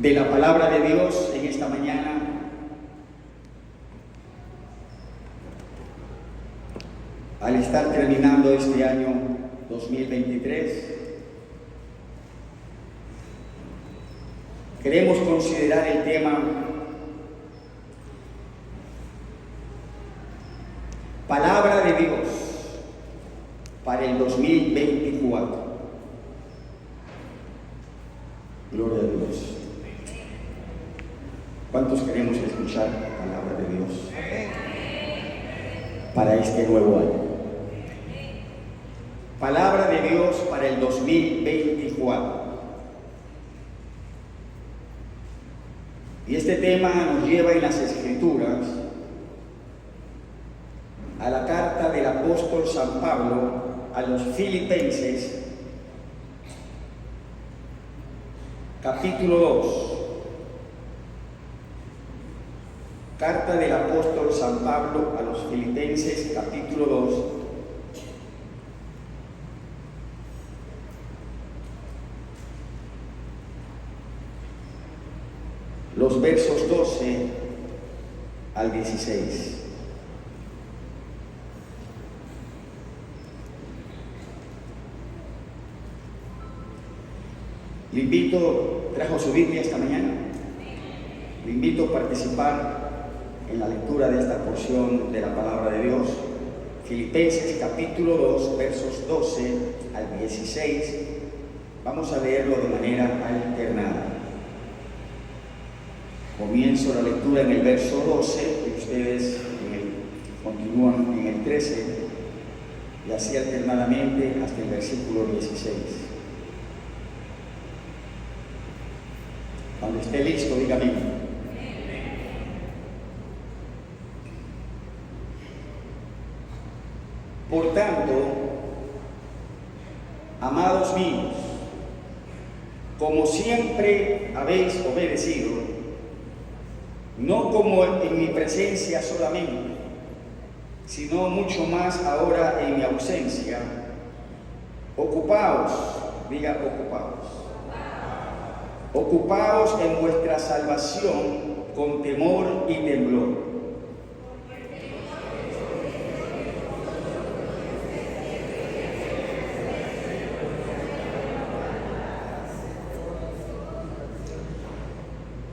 de la palabra de Dios en esta mañana. Al estar terminando este año 2023, queremos considerar el tema Palabra de Dios para el 2024. Gloria a Dios. ¿Cuántos queremos escuchar la palabra de Dios para este nuevo año? Palabra de Dios para el 2024. Y este tema nos lleva en las Escrituras a la carta del apóstol San Pablo a los Filipenses, capítulo 2. Carta del apóstol San Pablo a los Filipenses, capítulo 2. Los versos 12 al 16. Le invito, trajo su Biblia esta mañana. Le invito a participar en la lectura de esta porción de la palabra de Dios. Filipenses capítulo 2, versos 12 al 16. Vamos a leerlo de manera alternada. Comienzo la lectura en el verso 12 y ustedes continúan en el 13 y así alternadamente hasta el versículo 16. Cuando esté listo, dígame. Por tanto, amados míos, como siempre habéis obedecido, no como en mi presencia solamente, sino mucho más ahora en mi ausencia, ocupaos, diga ocupaos. Ocupaos en vuestra salvación con temor y temblor.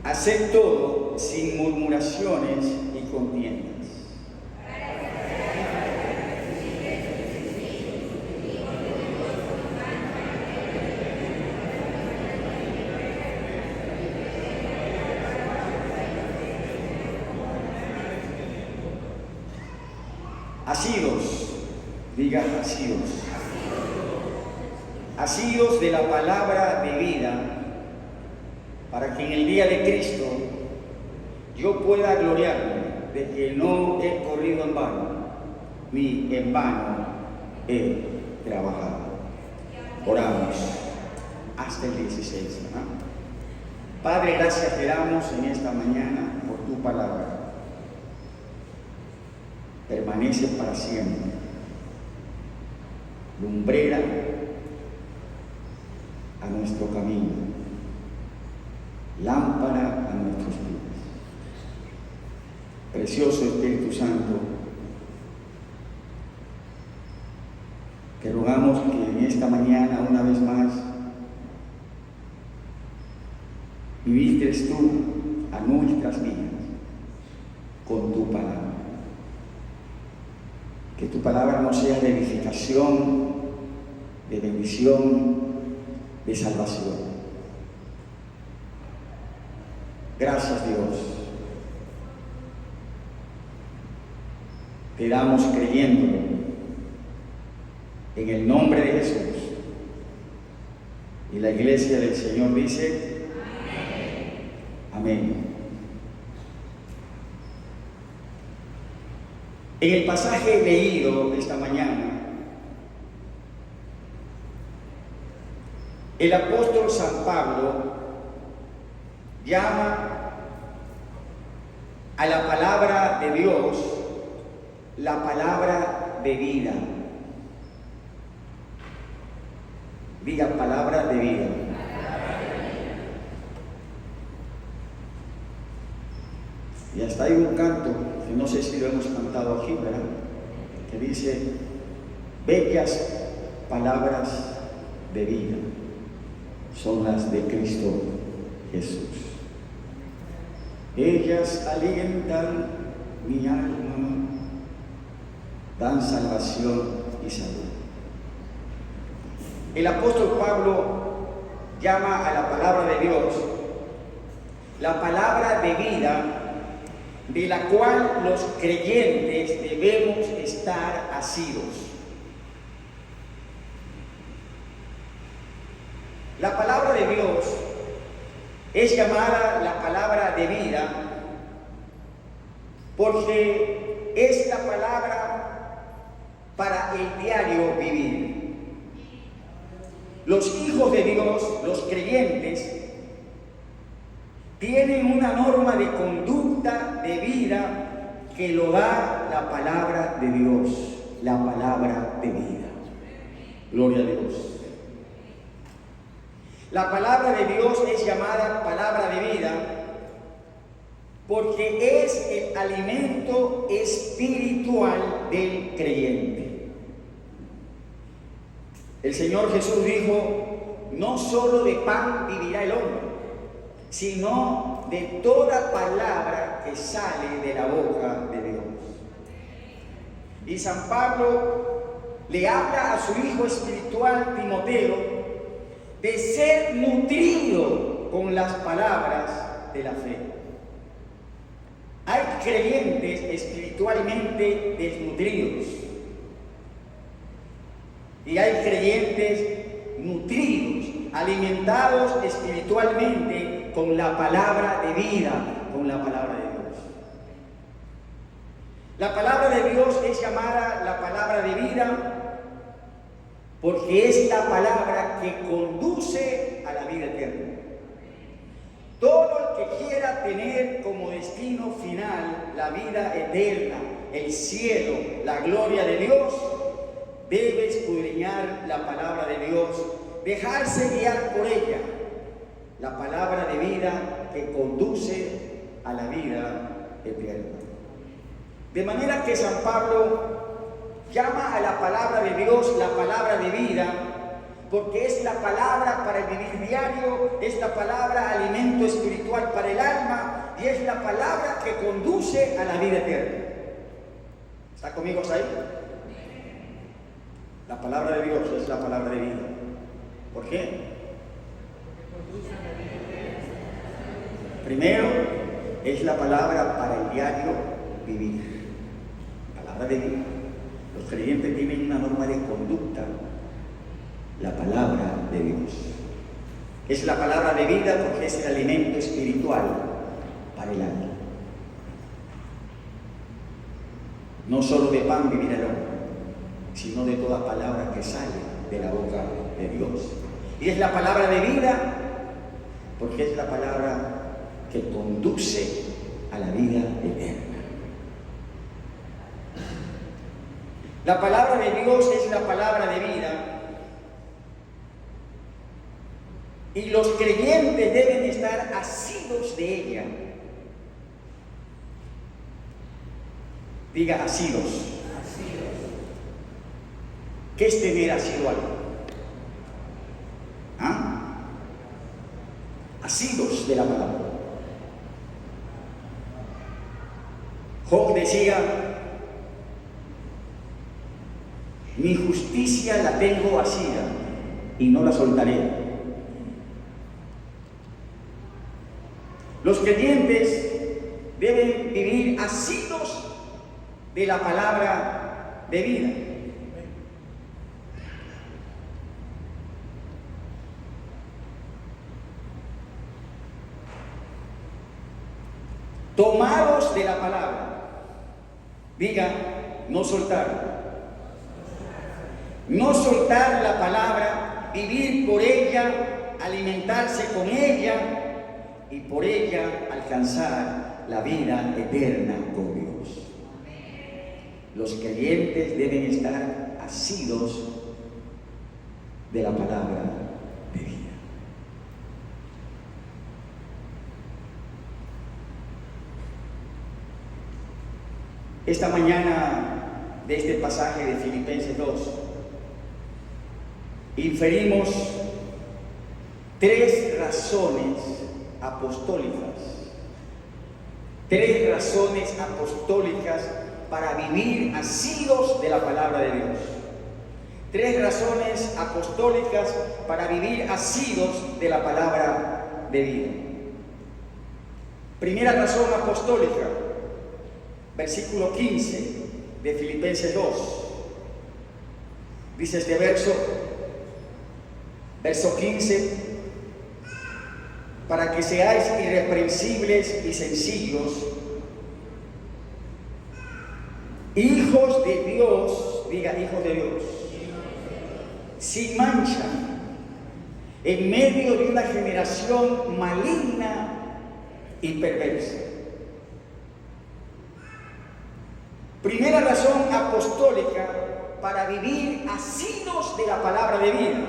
Haced todo sin murmuraciones y contiendas. Asidos, diga asidos. Asidos de la palabra de vida, para que en el día de Cristo yo pueda gloriarme de que no he corrido en vano, ni en vano he trabajado. Oramos hasta el 16. Padre, gracias te damos en esta mañana por tu palabra. Permanece para siempre, lumbrera a nuestro camino, lámpara a nuestros pies. Precioso Espíritu Santo, te rogamos que en esta mañana una vez más ministres tú a nuestras vidas con tu palabra. Que tu palabra no sea de edificación, de bendición, de salvación. Gracias, Dios. Te damos creyéndolo. En el nombre de Jesús. Y la iglesia del Señor dice: amén. Amén. En el pasaje leído esta mañana, el apóstol San Pablo llama a la palabra de Dios la palabra de vida. Diga palabra de vida. Y hasta hay un canto, que no sé si lo hemos cantado aquí, ¿verdad? Que dice, bellas palabras de vida son las de Cristo Jesús. Ellas alientan mi alma, dan salvación y salud. El apóstol Pablo llama a la palabra de Dios la palabra de vida, de la cual los creyentes debemos estar asidos. La palabra de Dios es llamada la palabra de vida porque es la palabra para el diario vivir. Los hijos de Dios, los creyentes, tienen una norma de conducta de vida que lo da la palabra de Dios, la palabra de vida. Gloria a Dios. La palabra de Dios es llamada palabra de vida porque es el alimento espiritual del creyente. El Señor Jesús dijo, no solo de pan vivirá el hombre, sino de toda palabra que sale de la boca de Dios. Y San Pablo le habla a su hijo espiritual Timoteo de ser nutrido con las palabras de la fe. Hay creyentes espiritualmente desnutridos y hay creyentes nutridos, alimentados espiritualmente con la palabra de vida, con la palabra de Dios. La palabra de Dios es llamada la palabra de vida porque es la palabra que conduce a la vida eterna. Todo el que quiera tener como destino final la vida eterna, el cielo, la gloria de Dios, debe escudriñar la palabra de Dios, dejarse guiar por ella, la palabra de vida que conduce a la vida eterna. De manera que San Pablo llama a la palabra de Dios la palabra de vida, porque es la palabra para el vivir diario, es la palabra alimento espiritual para el alma y es la palabra que conduce a la vida eterna. ¿Está conmigo ahí? La palabra de Dios es la palabra de vida. ¿Por qué? Primero, es la palabra para el diario vivir. Palabra de vida. Los creyentes tienen una norma de conducta, la palabra de Dios. Es la palabra de vida porque es el alimento espiritual para el alma. No solo de pan vivirá el hombre, sino de toda palabra que sale de la boca de Dios. Y es la palabra de vida porque es la palabra que conduce a la vida eterna. La palabra de Dios es la palabra de vida y los creyentes deben estar asidos de ella. Diga asidos. ¿Qué es tener asido algo? ¿Ah? Asidos de la palabra. Job decía, mi justicia la tengo asida y no la soltaré. Los creyentes deben vivir asidos de la palabra de vida. Tomados de la palabra. Diga, no soltar. No soltar la palabra, vivir por ella, alimentarse con ella y por ella alcanzar la vida eterna con Dios. Los creyentes deben estar asidos de la palabra de vida. esta mañana de este pasaje de Filipenses 2, inferimos 3 razones apostólicas. 3 razones apostólicas para vivir asidos de la palabra de Dios. 3 razones apostólicas para vivir asidos de la palabra de vida. Primera razón apostólica, versículo 15 de Filipenses 2. Dice este verso 15: para que seáis irreprensibles y sencillos, hijos de Dios, diga hijos de Dios, sin mancha, en medio de una generación maligna y perversa. Primera razón apostólica para vivir asidos de la palabra de vida.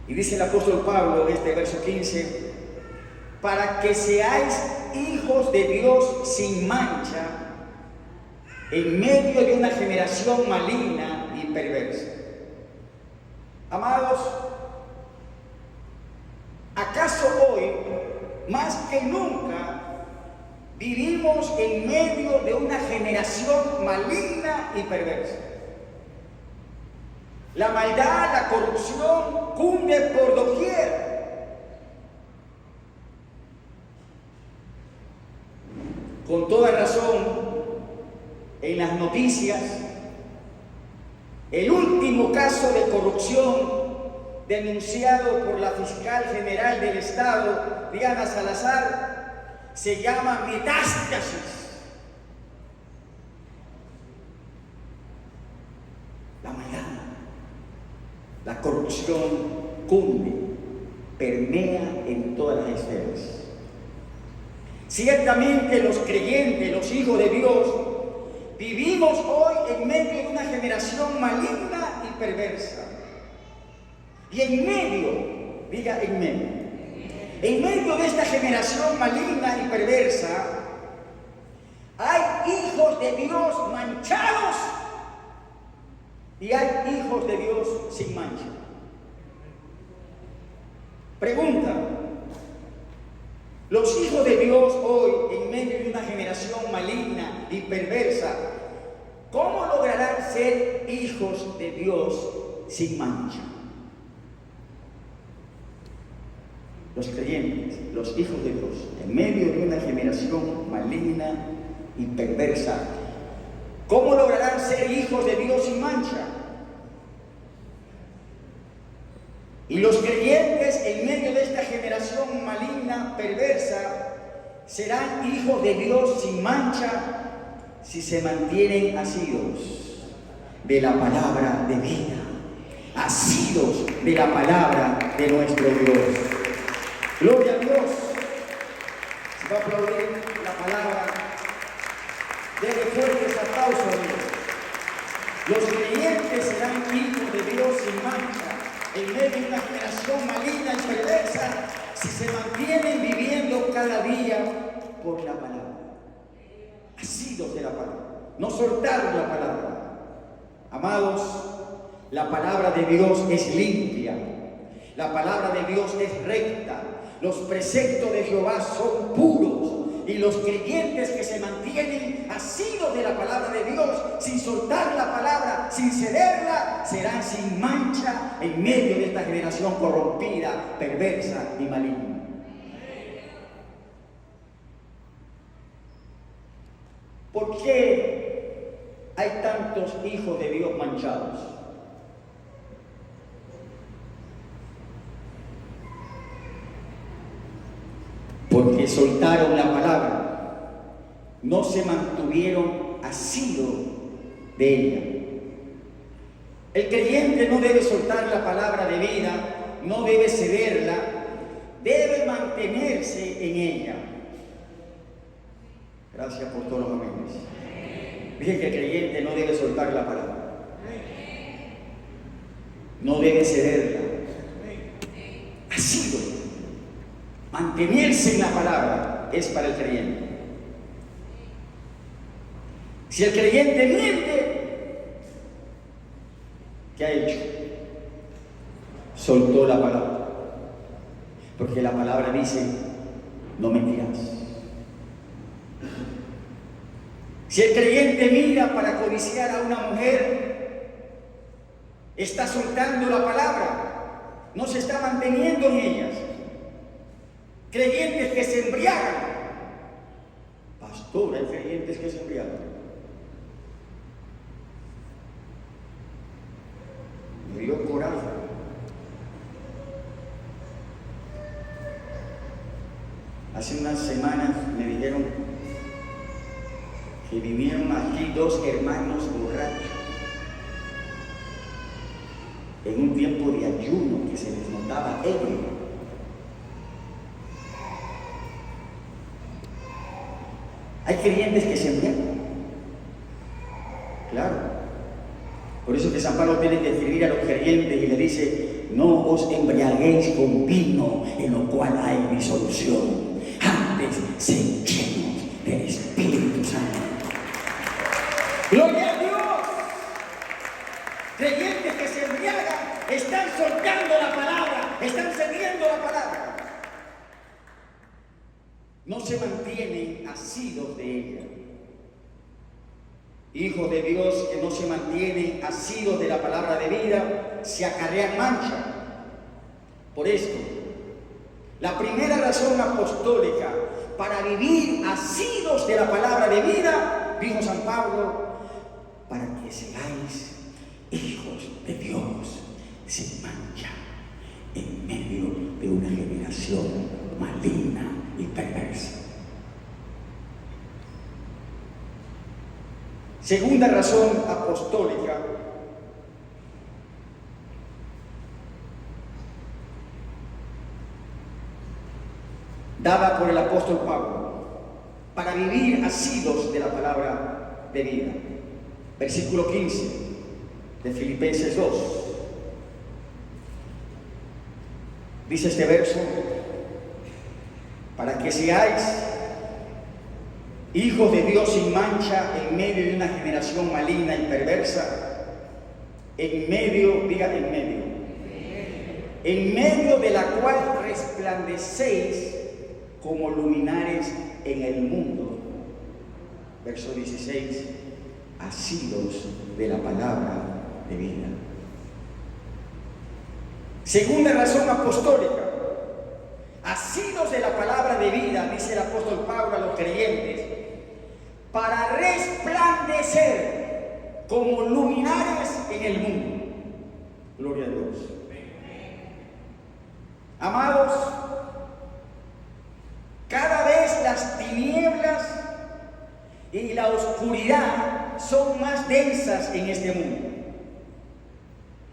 Y dice el apóstol Pablo en este verso 15: para que seáis hijos de Dios sin mancha, en medio de una generación maligna y perversa. Amados, ¿acaso hoy, más que nunca, vivimos en medio de una generación maligna y perversa? La maldad, la corrupción cunde por doquier. Con toda razón, en las noticias, el último caso de corrupción denunciado por la fiscal general del Estado, Diana Salazar, se llama Metástasis. La maldad, la corrupción cunde, permea en todas las esferas. Ciertamente los creyentes, los hijos de Dios, vivimos hoy en medio de una generación maligna y perversa. Y en medio, diga en medio de esta generación maligna y perversa, hay hijos de Dios manchados y hay hijos de Dios sin mancha. Pregunta: los hijos de Dios hoy, en medio de una generación maligna y perversa, ¿cómo lograrán ser hijos de Dios sin mancha? Los creyentes, los hijos de Dios, en medio de una generación maligna y perversa, ¿cómo lograrán ser hijos de Dios sin mancha? Y los creyentes en medio de esta generación maligna, perversa, serán hijos de Dios sin mancha si se mantienen asidos de la palabra de vida, asidos de la palabra de nuestro Dios. Gloria a Dios. Se va a aplaudir la palabra. Dele fuertes aplausos a Dios. Los creyentes serán hijos de Dios sin mancha en medio de una generación maligna y perversa si se mantienen viviendo cada día por la palabra, asidos de la palabra, no soltar la palabra. Amados, la palabra de Dios es limpia, la palabra de Dios es recta, los preceptos de Jehová son puros, y los creyentes que se mantienen asidos de la palabra de Dios, sin soltar la palabra, sin cederla, serán sin mancha en medio de esta generación corrompida, perversa y maligna. ¿Por qué hay tantos hijos de Dios manchados? Porque soltaron la palabra, no se mantuvieron asidos de ella. El creyente no debe soltar la palabra de vida, no debe cederla, debe mantenerse en ella. Gracias por todos los amenes. Dije que el creyente no debe soltar la palabra, no debe cederla, asido, mantenerse en la palabra es para el creyente. Si el creyente miente, ¿qué ha hecho? Soltó la palabra. Porque la palabra dice, no mentirás. Si el creyente mira para codiciar a una mujer, está soltando la palabra, no se está manteniendo en ellas. Creyentes que se embriagan. Pastor, hay creyentes que se embriagan. Me dio coraje. Hace unas semanas me dijeron que vinieron aquí 2 hermanos borrachos en un tiempo de ayuno que se les notaba ebrio. Hay creyentes que se embriagan. Claro. Por eso que San Pablo tiene que escribir a los creyentes y le dice, no os embriaguéis con vino en lo cual hay disolución. Antes sed llenos del Espíritu Santo. ¡Gloria a Dios! Creyentes que se embriagan están soltando la palabra, están cediendo la palabra. No se mantienen asidos de ella. Hijos de Dios que no se mantienen asidos de la palabra de vida, se acarrean mancha. Por esto, la primera razón apostólica para vivir asidos de la palabra de vida, dijo San Pablo, para que seáis hijos de Dios sin mancha en medio de una generación maligna y perversa. Segunda razón apostólica, dada por el apóstol Pablo, para vivir asidos de la palabra de vida. Versículo 15 de Filipenses 2. Dice este verso, para que seáis hijos de Dios sin mancha en medio de una generación maligna y perversa, en medio de la cual resplandecéis como luminares en el mundo. Verso 16, asidos de la palabra de vida. Segunda razón apostólica, asidos de la palabra de vida, dice el apóstol Pablo a los creyentes, para resplandecer como luminares en el mundo. Gloria a Dios. Amados, cada vez las tinieblas y la oscuridad son más densas en este mundo.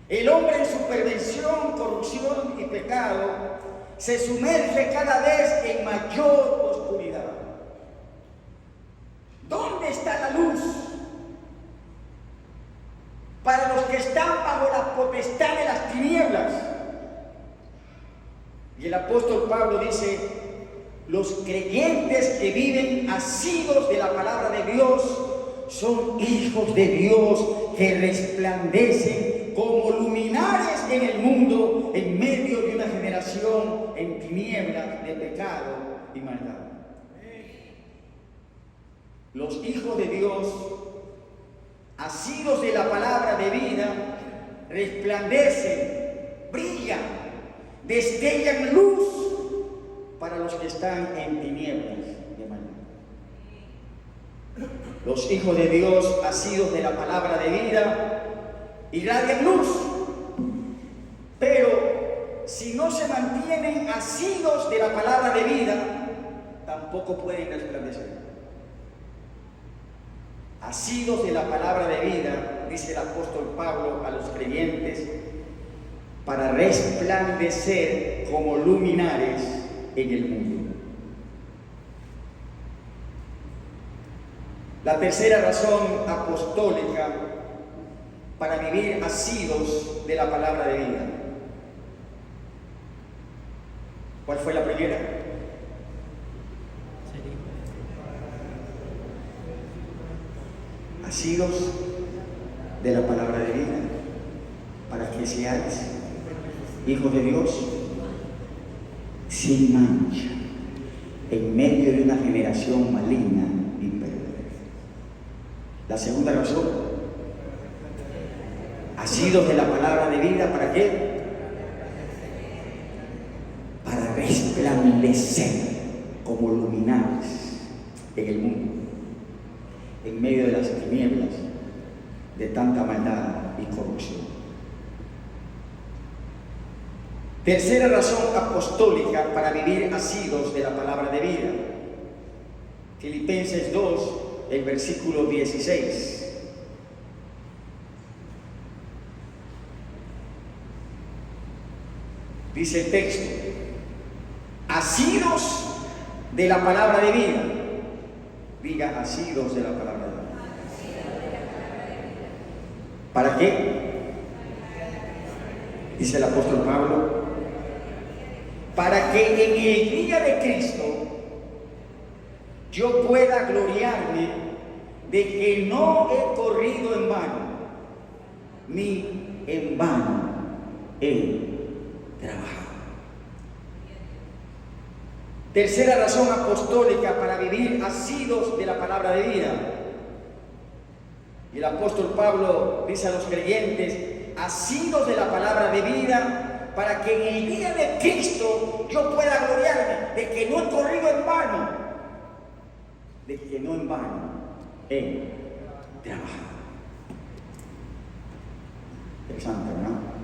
El hombre en su perversión, corrupción y pecado se sumerge cada vez en mayor oscuridad. ¿Dónde está la luz? Para los que están bajo la potestad de las tinieblas. Y el apóstol Pablo dice, los creyentes que viven asidos de la palabra de Dios son hijos de Dios que resplandecen como luminares en el mundo en medio de una generación en tinieblas de pecado y maldad. Los hijos de Dios, asidos de la palabra de vida, resplandecen, brillan, destellan luz para los que están en tinieblas de maldad. Los hijos de Dios, asidos de la palabra de vida, irradian luz, pero si no se mantienen asidos de la palabra de vida, tampoco pueden resplandecer. Asidos de la palabra de vida, dice el apóstol Pablo a los creyentes, para resplandecer como luminares en el mundo. La tercera razón apostólica para vivir asidos de la palabra de vida. ¿Cuál fue la primera? asidos de la palabra de vida, para que seáis hijos de Dios sin mancha, en medio de una generación maligna y perversa. La segunda razón, asidos de la palabra de vida, ¿para qué? Para resplandecer como luminares en el mundo, en medio de las tinieblas de tanta maldad y corrupción. Tercera razón apostólica para vivir asidos de la palabra de vida. Filipenses 2, el versículo 16. Dice el texto: asidos de la palabra de vida. Diga, asidos de la palabra de vida. ¿Para qué? Dice el apóstol Pablo: para que en el día de Cristo yo pueda gloriarme de que no he corrido en vano, ni en vano he trabajado. Tercera razón apostólica para vivir asidos de la palabra de vida. Y el apóstol Pablo dice a los creyentes: asidos de la palabra de vida, para que en el día de Cristo yo pueda gloriarme de que no he corrido en vano, de que no en vano he trabajado. Interesante, ¿no?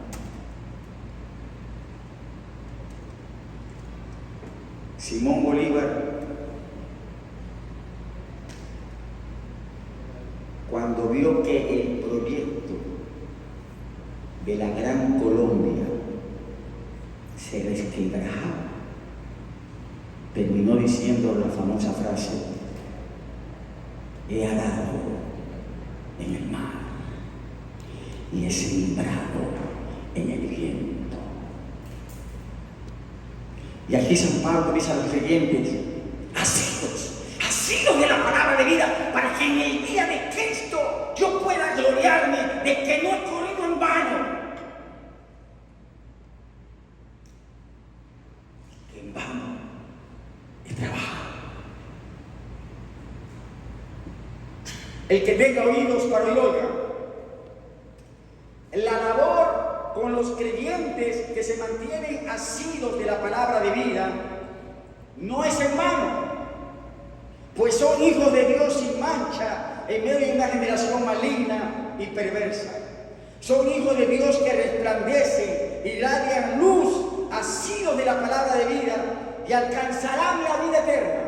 Simón Bolívar, cuando vio que el proyecto de la Gran Colombia se resquebrajaba, terminó diciendo la famosa frase: he arado en el mar y he sembrado en el viento. Y aquí San Pablo dice a los creyentes: asidos de la palabra de vida, para que en el día de Cristo yo pueda gloriarme de que no he corrido en vano, que en vano he trabajado. El que tenga oídos para oír, oiga. La labor con los creyentes que se mantienen asidos de la palabra de vida no es en vano, pues son hijos de Dios sin mancha en medio de una generación maligna y perversa. Son hijos de Dios que resplandecen, irradian luz, asidos de la palabra de vida, y alcanzarán la vida eterna.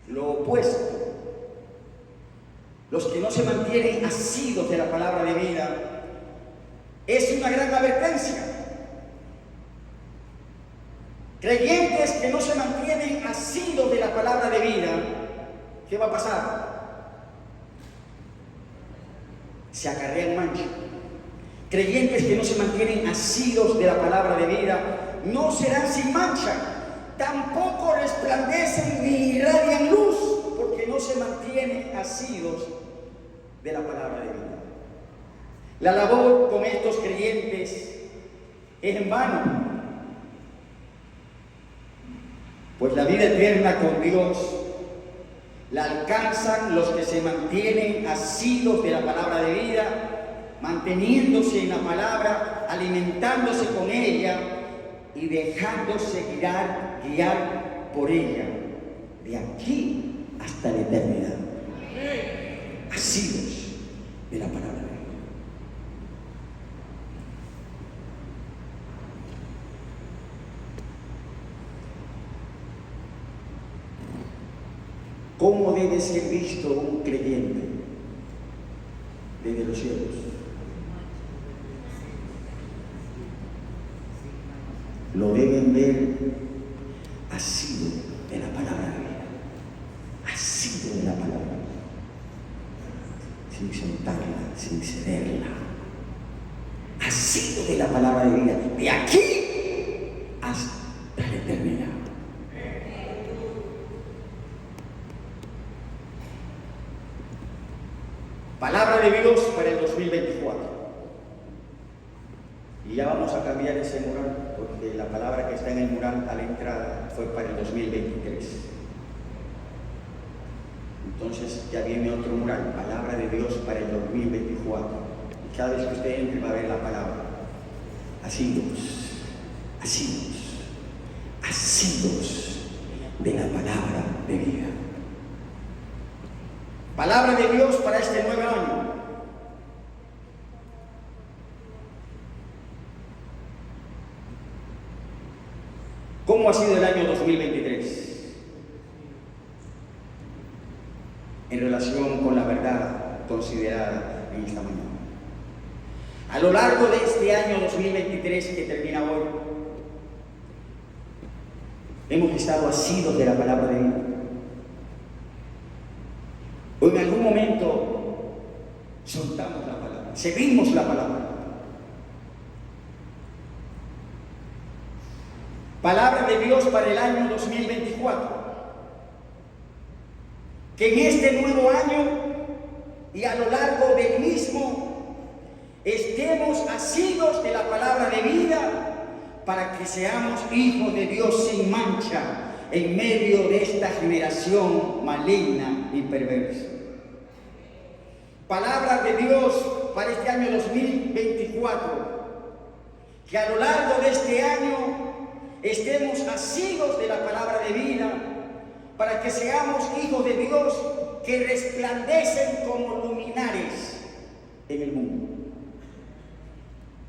Lo opuesto, los que no se mantienen asidos de la palabra de vida, es una gran advertencia. Creyentes que no se mantienen asidos de la palabra de vida, ¿qué va a pasar? Se acarrean mancha. Creyentes que no se mantienen asidos de la palabra de vida no serán sin mancha, tampoco resplandecen ni irradian luz, porque no se mantienen asidos de la palabra de vida. La labor con estos creyentes es en vano, pues la vida eterna con Dios la alcanzan los que se mantienen asidos de la palabra de vida, manteniéndose en la palabra, alimentándose con ella y dejándose guiar por ella, de aquí hasta la eternidad. Asidos de la palabra de Dios. ¿Cómo debe ser visto un creyente desde los cielos? Lo deben ver asido de la palabra de vida, asido de la palabra, sin soltarla, sin cederla, asido de la palabra de vida, de aquí hasta la eternidad. Palabra de Dios para el 2024. Y ya vamos a cambiar ese mural, porque la palabra que está en el mural a la entrada fue para el 2023. Entonces ya viene otro mural, palabra de Dios para el 2024. Y cada vez que usted entre va a ver la palabra. Asidos, asidos, asidos de la palabra de vida. Palabra de Dios para este nuevo año. ¿Cómo ha sido el año 2023? En relación con la verdad considerada en esta mañana. A lo largo de este año 2023 que termina hoy, hemos estado asidos de la palabra de Dios. O en algún momento soltamos la palabra, seguimos la palabra. Palabra de Dios para el año 2024. Que en este nuevo año y a lo largo del mismo estemos asidos de la palabra de vida para que seamos hijos de Dios sin mancha en medio de esta generación maligna y perversa. Palabra de Dios para este año 2024. Que a lo largo de este año estemos asidos de la palabra de vida para que seamos hijos de Dios que resplandecen como luminares en el mundo.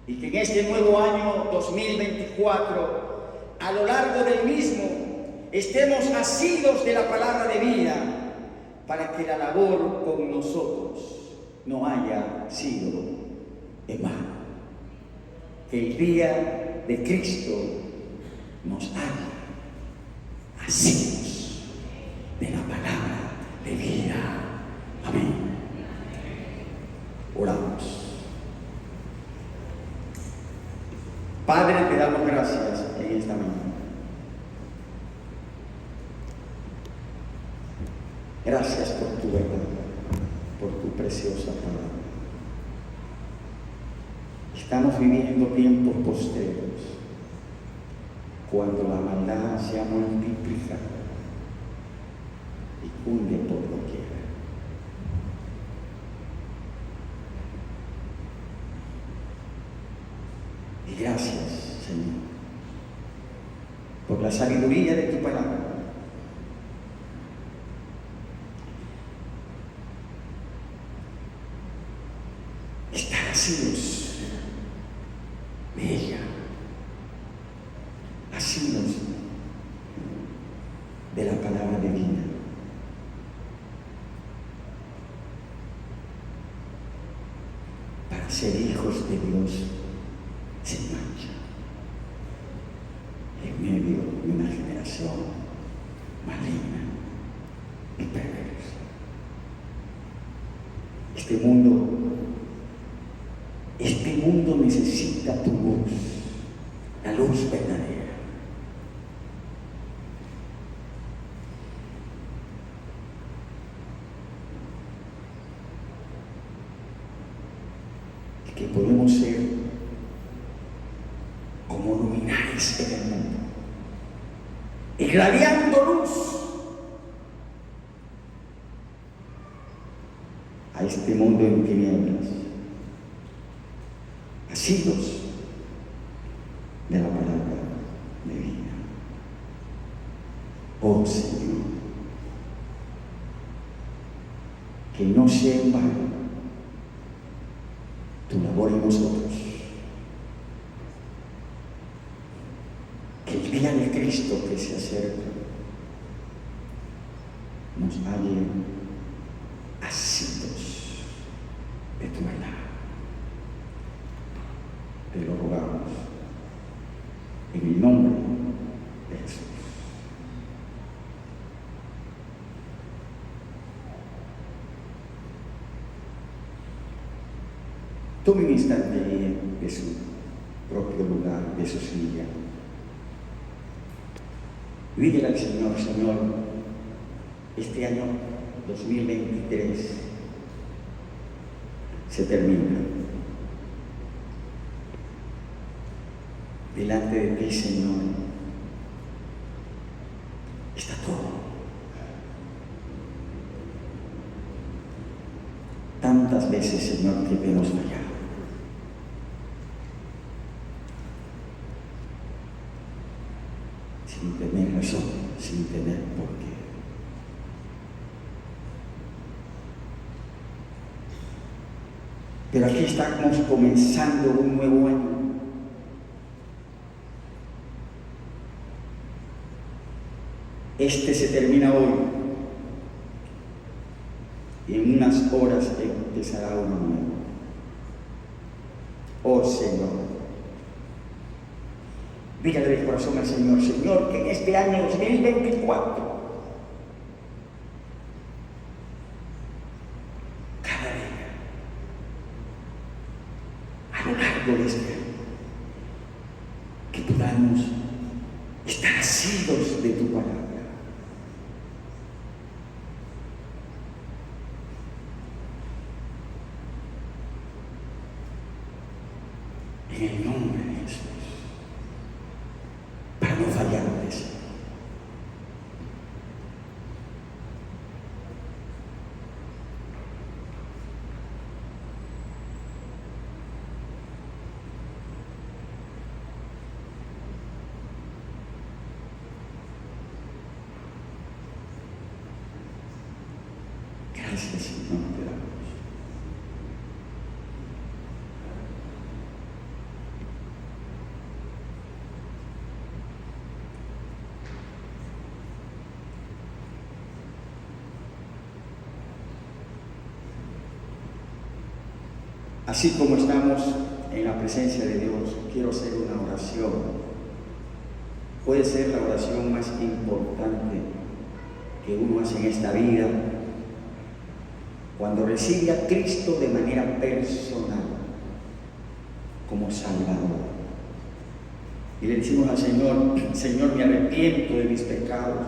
Y que en este nuevo año 2024, a lo largo del mismo, estemos asidos de la palabra de vida para que la labor con nosotros no haya sido en vano. Que el día de Cristo nos haga asidos de la palabra de vida. Amén. Oramos. Padre, te damos gracias en esta mañana. Gracias por tu verdad, por tu preciosa palabra. Estamos viviendo tiempos postreros, cuando la maldad se ha multiplicado y cunde por doquier. Y gracias, Señor, por la sabiduría de tu palabra. Estar asidos de ella, asidos de la palabra de vida. Para ser hijos de Dios sin mancha, en medio de una generación maligna y perversa. Este mundo necesita tu luz, la luz verdadera. Que podemos ser como luminares en el mundo, irradiando luz a este mundo en tinieblas, asidos de la palabra de vida. Oh Señor, que no sea en vano tu labor en nosotros. Que el día de Cristo que se acerca nos halle asidos de tu verdad. Te lo rogamos en el nombre de Jesús. Tome un instante de su propio lugar, de su silla. Dígale al Señor: Señor, este año 2023 se termina. Delante de ti, Señor, está todo. Tantas veces, Señor, que te hemos fallado. Sin tener razón, sin tener por qué. Pero aquí estamos comenzando un nuevo año. Este se termina hoy. Y en unas horas empezará uno nuevo. Oh Señor. Dígale de corazón al Señor, Señor, que en este año 2024, cada día, a lo largo de este año, que podamos estar asidos de tu palabra. En el nombre de Jesús. Para no fallarles. Gracias, Señor, te damos. Así como estamos en la presencia de Dios, quiero hacer una oración. Puede ser la oración más importante que uno hace en esta vida, cuando recibe a Cristo de manera personal, como Salvador. Y le decimos al Señor, Señor, me arrepiento de mis pecados.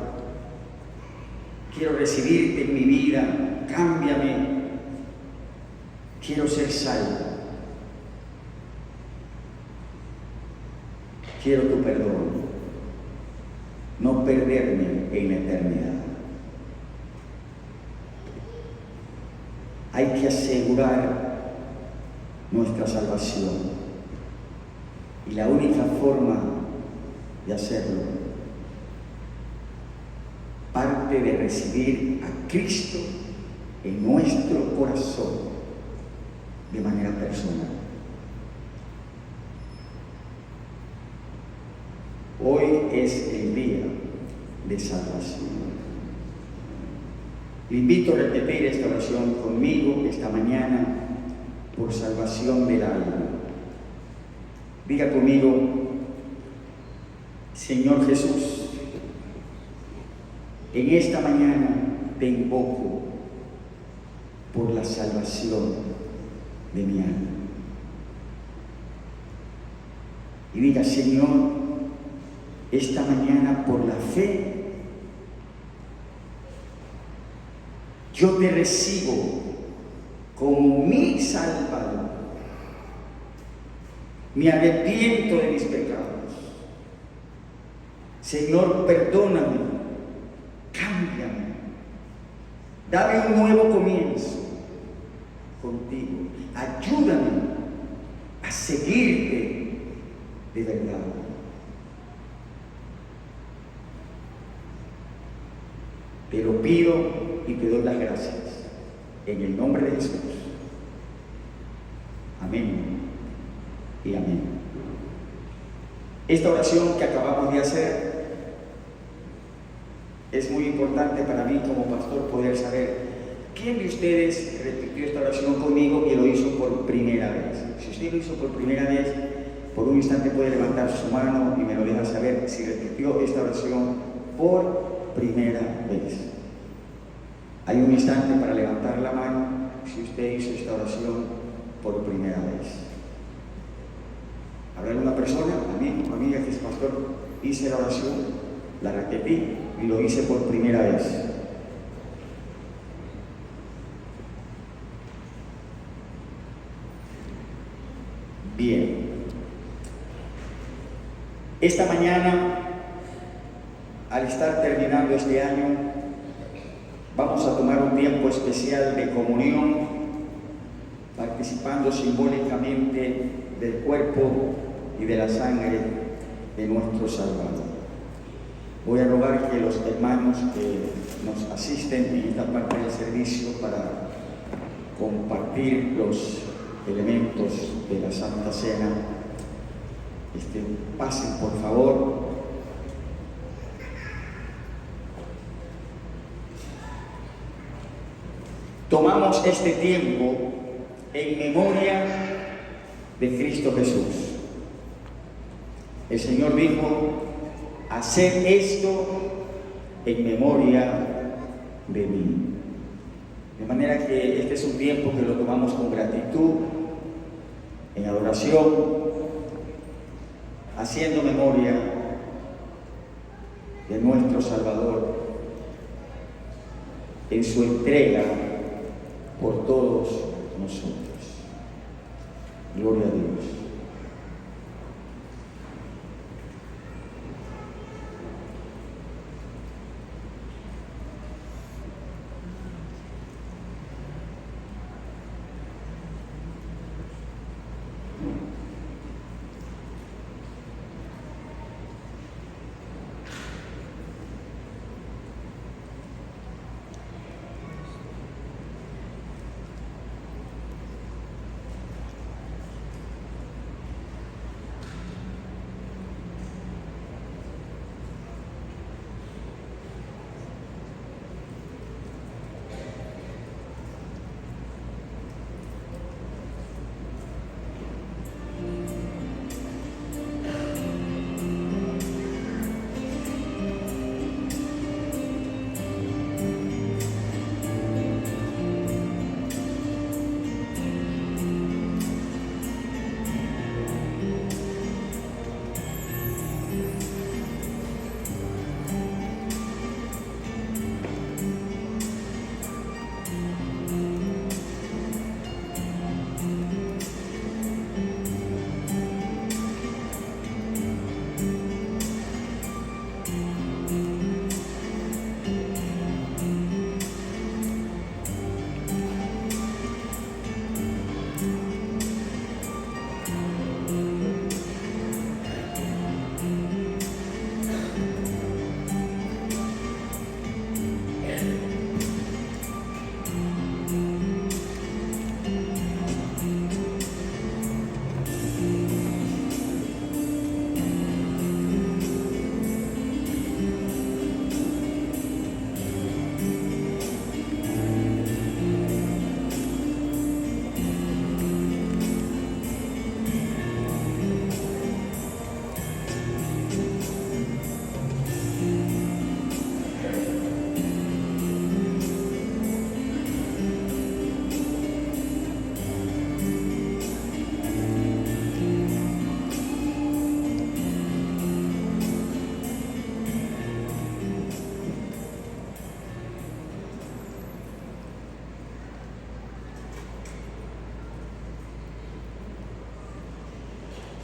Quiero recibirte en mi vida, cámbiame. Quiero ser salvo. Quiero tu perdón. No perderme en la eternidad. Hay que asegurar nuestra salvación. Y la única forma de hacerlo parte de recibir a Cristo en nuestro corazón de manera personal. Hoy es el día de salvación. Le invito a repetir esta oración conmigo esta mañana por salvación del alma. Diga conmigo, Señor Jesús, en esta mañana te invoco por la salvación de mi alma. Y diga, Señor, esta mañana por la fe, yo te recibo como mi Salvador. Me arrepiento de mis pecados. Señor, perdóname, cámbiame, dame un nuevo comienzo contigo. Ayúdame a seguirte de verdad. Te lo pido y te doy las gracias en el nombre de Jesús. Amén y amén. Esta oración que acabamos de hacer es muy importante para mí como pastor poder saber quién de ustedes repitió esta oración conmigo y lo hizo por primera vez. Si usted lo hizo por primera vez, por un instante puede levantar su mano y me lo deja saber si repitió esta oración por primera vez. Hay un instante para levantar la mano si usted hizo esta oración por primera vez. ¿Habrá alguna persona, amigo o amiga, que es pastor, hice la oración, la repetí y lo hice por primera vez? Bien. Esta mañana, al estar terminando este año, vamos a tomar un tiempo especial de comunión, participando simbólicamente del cuerpo y de la sangre de nuestro Salvador. Voy a rogar que los hermanos que nos asisten en esta parte del servicio para compartir los elementos de la Santa Cena, pasen por favor. Tomamos este tiempo en memoria de Cristo Jesús. El Señor dijo: haced esto en memoria de mí. De manera que este es un tiempo que lo tomamos con gratitud, en adoración, haciendo memoria de nuestro Salvador en su entrega por todos nosotros. Gloria a Dios.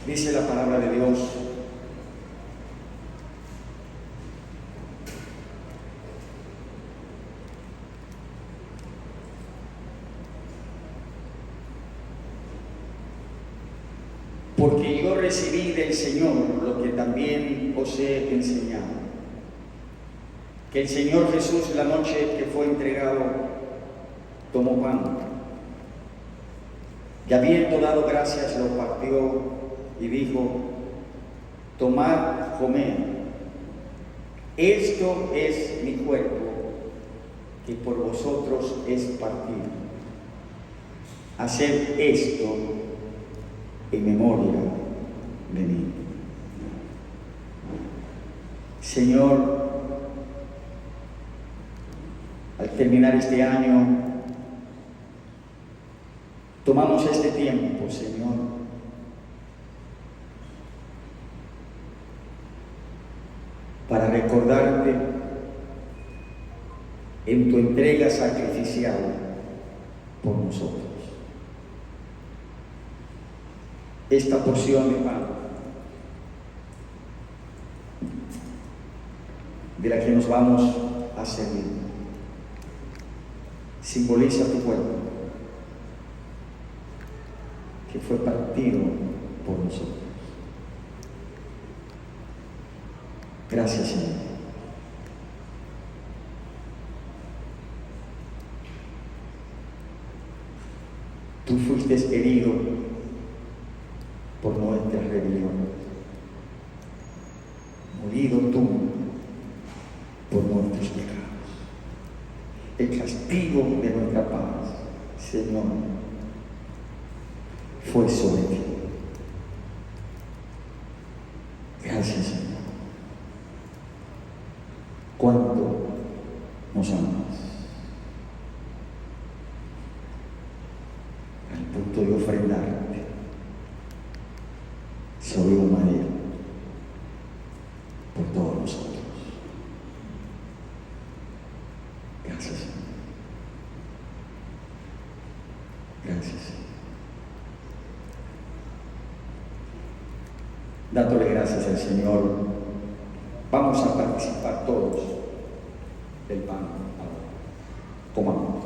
Dice la palabra de Dios: porque yo recibí del Señor lo que también os he enseñado, que el Señor Jesús, la noche que fue entregado, tomó pan, y habiendo dado gracias, lo partió y dijo: tomad, comed, esto es mi cuerpo, que por vosotros es partido. Haced esto en memoria de mí. Señor, al terminar este año, tomamos este tiempo, Señor, para recordarte en tu entrega sacrificial por nosotros. esta porción de pan, de la que nos vamos a servir, simboliza tu cuerpo, que fue partido por nosotros. Gracias, Señor. Tú fuiste herido por nuestra rebelión, morido tú por nuestros pecados. El castigo de nuestra paz, Señor, fue sobre ti. Gracias, Señor. Cuánto nos amas, al punto de ofrendarte sobre un madero por todos nosotros. Gracias, Señor. Gracias, Señor. Dándole gracias al Señor, vamos a participar todos del pan ahora. Comamos.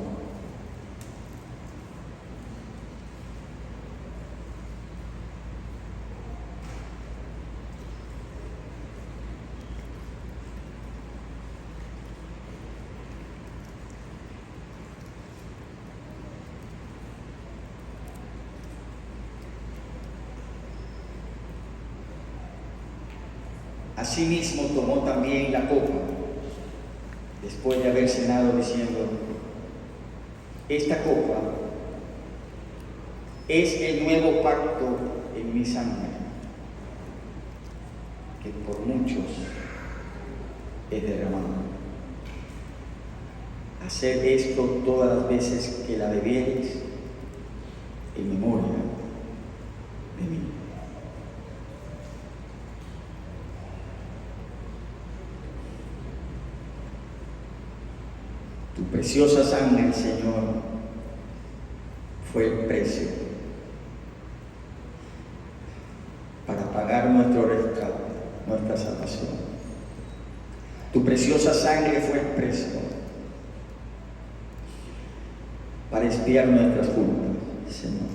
Asimismo tomó también la copa, después de haber cenado, diciendo: esta copa es el nuevo pacto en mi sangre, que por muchos es derramado. Haced esto todas las veces que la bebiereis en memoria de mí. Tu preciosa sangre, Señor, fue el precio para pagar nuestro rescate, nuestra salvación. Tu preciosa sangre fue el precio para expiar nuestras culpas, Señor.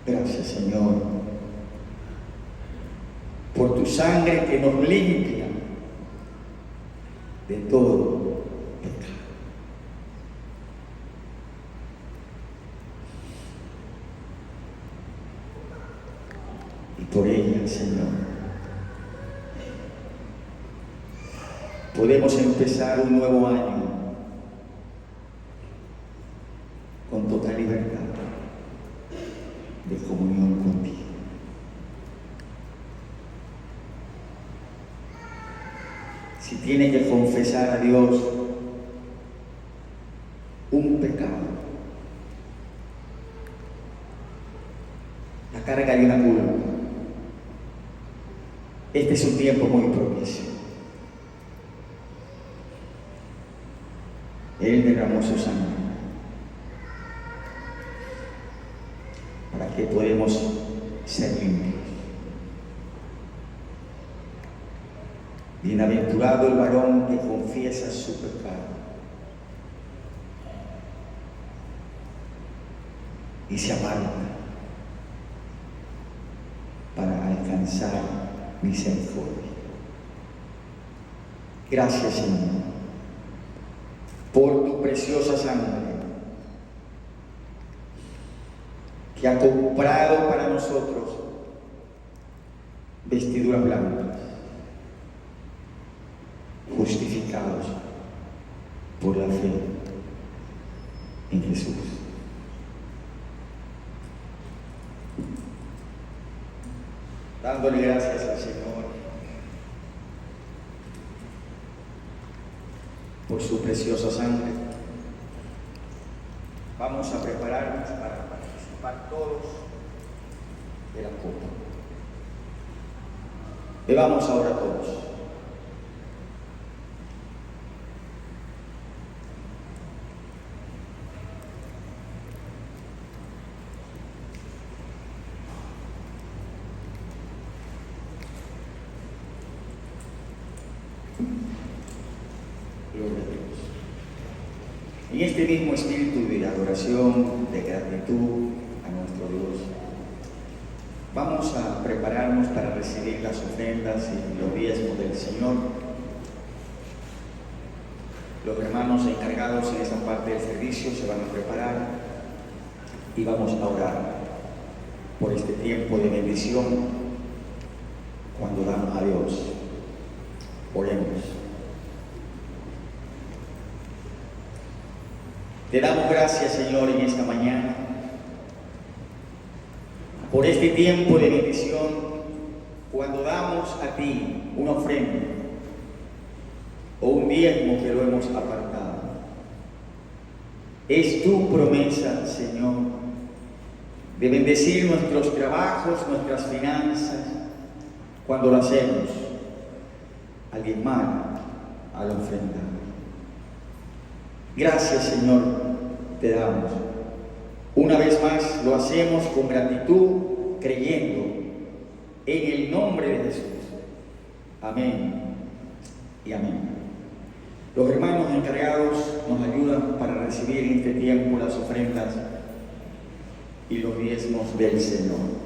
Gracias, Señor, por tu sangre que nos limpia de todo pecado. Y por ella, Señor, podemos empezar un nuevo año con total libertad de comunión contigo. Si tienes que confesar a Dios un pecado, la carga de una culpa, este es un tiempo muy propicio. Él derramó su sangre para que podamos ser limpios. Bienaventurado el varón que confiesa su pecado y se aparta para alcanzar misericordia. Gracias, Señor, por tu preciosa sangre que ha comprado para nosotros vestiduras blancas, justificados por la fe en Jesús. Dándole gracias al Señor por su preciosa sangre, vamos a prepararnos para participar todos de la copa. Bebamos ahora todos. Gloria a Dios. En este mismo espíritu de adoración, de gratitud a nuestro Dios, vamos a prepararnos para recibir las ofrendas y los diezmos del Señor. Los hermanos encargados en esta parte del servicio se van a preparar y vamos a orar por este tiempo de bendición cuando damos a Dios. Oremos. Te damos gracias, Señor, en esta mañana por este tiempo de bendición cuando damos a ti una ofrenda o un diezmo que lo hemos apartado. Es tu promesa, Señor, de bendecir nuestros trabajos, nuestras finanzas, cuando lo hacemos al diezmar, al ofrendar. Gracias, Señor, te damos. Una vez más lo hacemos con gratitud, creyendo en el nombre de Jesús. Amén y amén. Los hermanos encargados nos ayudan para recibir en este tiempo las ofrendas y los diezmos del Señor.